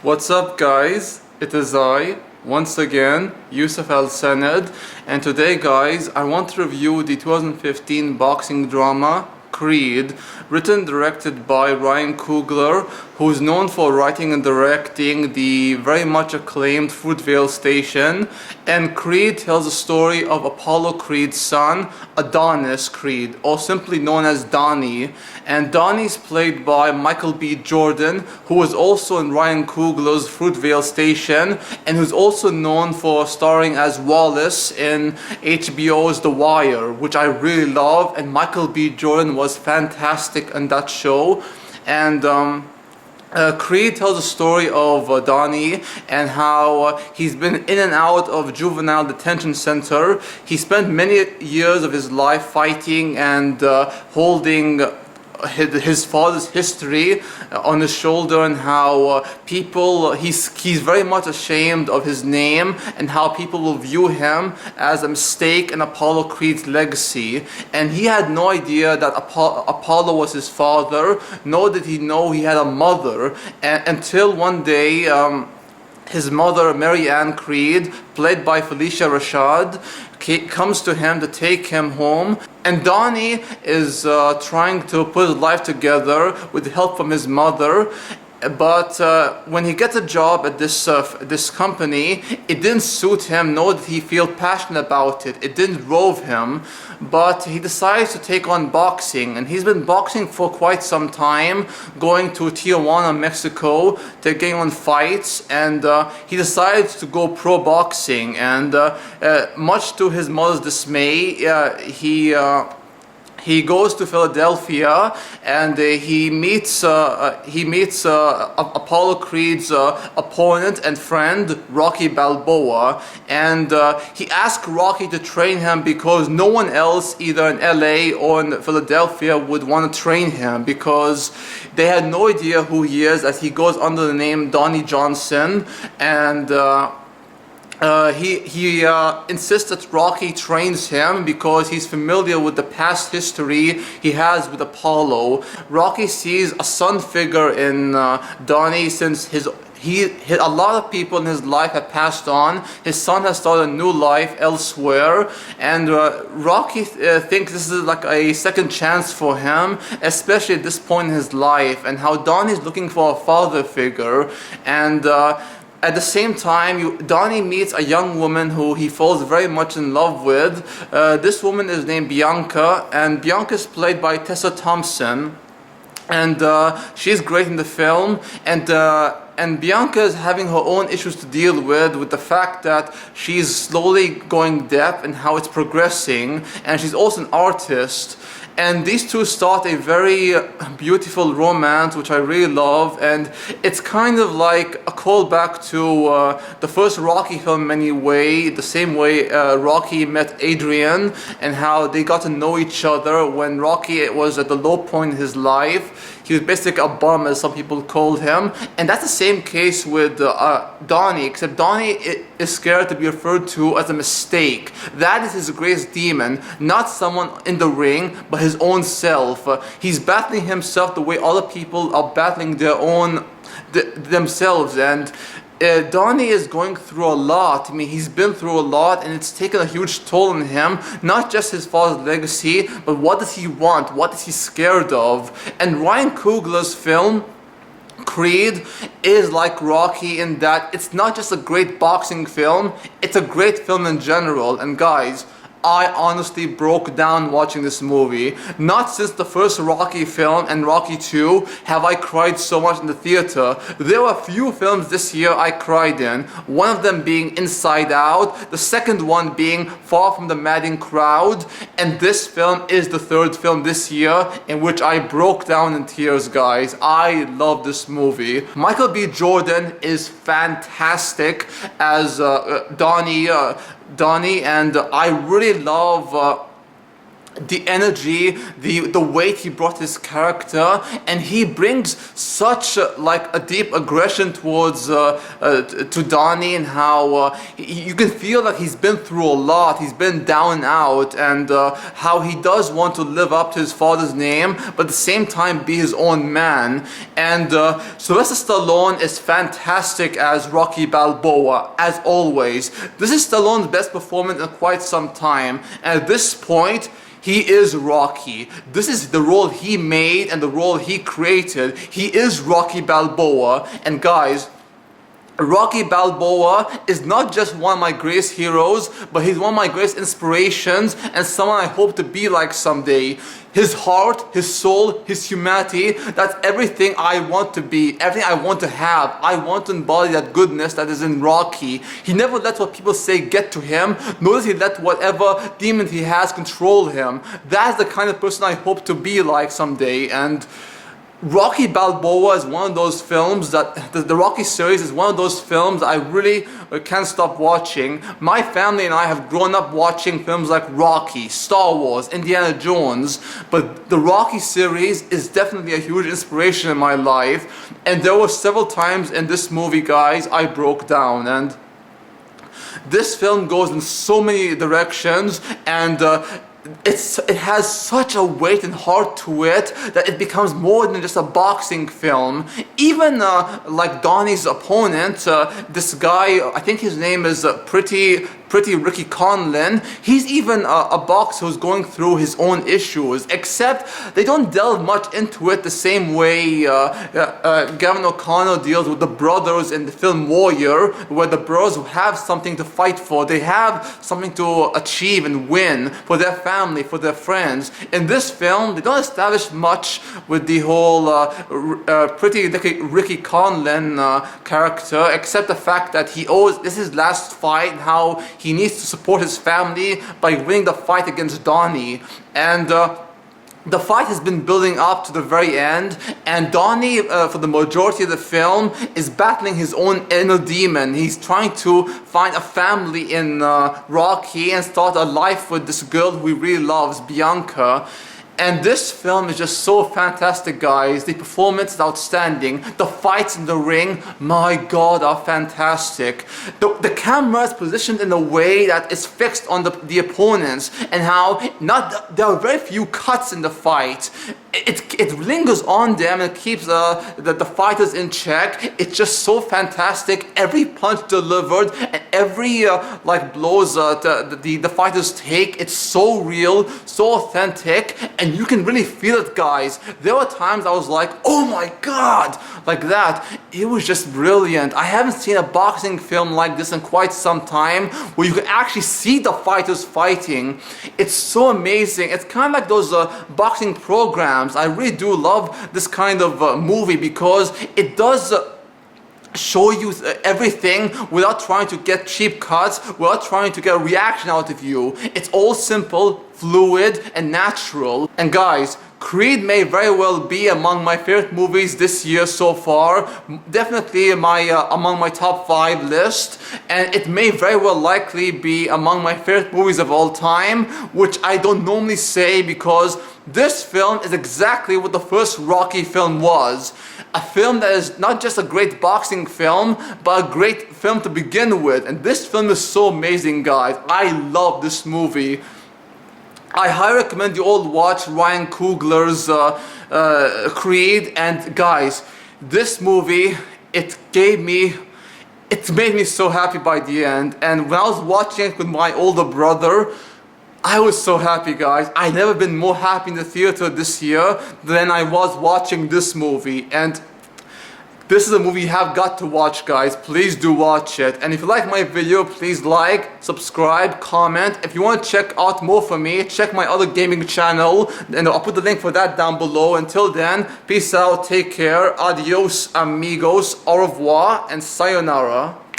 What's up, guys? It is I, once again, Yusuf Al Sanad, and today, guys, I want to review the 2015 boxing drama Creed, written and directed by Ryan Coogler, who is known for writing and directing the very much acclaimed Fruitvale Station. And Creed tells the story of Apollo Creed's son, Adonis Creed, or simply known as Donnie. And Donnie is played by Michael B. Jordan, who was also in Ryan Coogler's Fruitvale Station, and who's also known for starring as Wallace in HBO's The Wire, which I really love. And Michael B. Jordan was fantastic in that show. And Creed tells the story of Donnie and how he's been in and out of juvenile detention center. He spent many years of his life fighting and holding his father's history on his shoulder, and how he's very much ashamed of his name and how people will view him as a mistake in Apollo Creed's legacy. And he had no idea that Apollo was his father, nor did he know he had a mother, until one day his mother, Mary Ann Creed, played by Felicia Rashad, comes to him to take him home. And Donnie is trying to put his life together with help from his mother. But when he gets a job at this company, it didn't suit him, nor did he feel passionate about it. It didn't drove him, but he decides to take on boxing. And he's been boxing for quite some time, going to Tijuana, Mexico, taking on fights. And he decides to go pro boxing. And much to his mother's dismay, he goes to Philadelphia, and he meets Apollo Creed's opponent and friend, Rocky Balboa. And he asks Rocky to train him because no one else, either in LA or in Philadelphia, would want to train him, because they had no idea who he is, as he goes under the name Donnie Johnson. And he insists that Rocky trains him because he's familiar with the past history he has with Apollo. Rocky sees a son figure in Donnie, since a lot of people in his life have passed on. His son has started a new life elsewhere, and Rocky thinks this is like a second chance for him, especially at this point in his life, and how Donnie's looking for a father figure. And at the same time, Donnie meets a young woman who he falls very much in love with. This woman is named Bianca, and Bianca is played by Tessa Thompson. And she's great in the film. And Bianca is having her own issues to deal with the fact that she's slowly going deaf and how it's progressing. And she's also an artist. And these two start a very beautiful romance, which I really love. And it's kind of like a callback to the first Rocky film in many ways, the same way Rocky met Adrian, and how they got to know each other when Rocky was at the low point in his life. He was basically a bum, as some people called him. And that's the same case with Donnie, except Donnie is scared to be referred to as a mistake. That is his greatest demon, not someone in the ring, but his own self. He's battling himself the way other people are battling themselves. And Donnie is going through a lot. I mean, he's been through a lot, and it's taken a huge toll on him. Not just his father's legacy, but what does he want? What is he scared of? And Ryan Coogler's film Creed is like Rocky in that it's not just a great boxing film, it's a great film in general. And guys, I honestly broke down watching this movie. Not since the first Rocky film and Rocky 2 have I cried so much in the theater. There were a few films this year I cried in, one of them being Inside Out, the second one being Far From the Madding Crowd, and this film is the third film this year in which I broke down in tears, guys. I love this movie. Michael B. Jordan is fantastic as Donnie, and I really love the energy, the weight he brought his character, and he brings such like a deep aggression towards to Donnie, and how you can feel that he's been through a lot, he's been down and out, and how he does want to live up to his father's name, but at the same time be his own man. And Sylvester Stallone is fantastic as Rocky Balboa, as always. This is Stallone's best performance in quite some time, and at this point he is Rocky. This is the role he made and the role he created. He is Rocky Balboa. And guys, Rocky Balboa is not just one of my greatest heroes, but he's one of my greatest inspirations and someone I hope to be like someday. His heart, his soul, his humanity, that's everything I want to be, everything I want to have. I want to embody that goodness that is in Rocky. He never let what people say get to him, nor does he let whatever demon he has control him. That's the kind of person I hope to be like someday. And Rocky Balboa is one of those films that, the Rocky series is one of those films I really can't stop watching. My family and I have grown up watching films like Rocky, Star Wars, Indiana Jones, but the Rocky series is definitely a huge inspiration in my life, and there were several times in this movie, guys, I broke down. And this film goes in so many directions, and it has such a weight and heart to it that it becomes more than just a boxing film. Even like Donnie's opponent, this guy, I think his name is Pretty Ricky Conlon, he's even a boxer who's going through his own issues, except they don't delve much into it the same way Gavin O'Connor deals with the brothers in the film Warrior, where the brothers who have something to fight for, they have something to achieve and win for their family, for their friends. In this film, they don't establish much with the whole Pretty Ricky Conlon character, except the fact that this is his last fight, and how he needs to support his family by winning the fight against Donnie. And the fight has been building up to the very end, and Donnie, for the majority of the film, is battling his own inner demon. He's trying to find a family in Rocky and start a life with this girl who he really loves, Bianca. And this film is just so fantastic, guys. The performance is outstanding. The fights in the ring, my God, are fantastic. The camera is positioned in a way that is fixed on the opponents, and how there are very few cuts in the fight. It lingers on them and keeps the fighters in check. It's just so fantastic. Every punch delivered and every like blows the fighters take, it's so real, so authentic, and you can really feel it, guys. There were times I was like, oh my God, like that. It was just brilliant. I haven't seen a boxing film like this in quite some time, where you can actually see the fighters fighting. It's so amazing. It's kind of like those boxing programs. I really do love this kind of movie, because it does show you everything without trying to get cheap cuts, without trying to get a reaction out of you. It's all simple, fluid, and natural. And guys, Creed may very well be among my favorite movies this year so far. Definitely among my top 5 list, and it may very well likely be among my favorite movies of all time, which I don't normally say, because this film is exactly what the first Rocky film was. A film that is not just a great boxing film, but a great film to begin with. And this film is so amazing, guys. I love this movie. I highly recommend you all watch Ryan Coogler's Creed. And guys, this movie, it made me so happy by the end. And when I was watching it with my older brother, I was so happy, guys. I've never been more happy in the theater this year than I was watching this movie. And this is a movie you have got to watch, guys. Please do watch it. And if you like my video, please like, subscribe, comment. If you want to check out more from me, check my other gaming channel, and I'll put the link for that down below. Until then, peace out, take care, adios amigos, au revoir, and sayonara.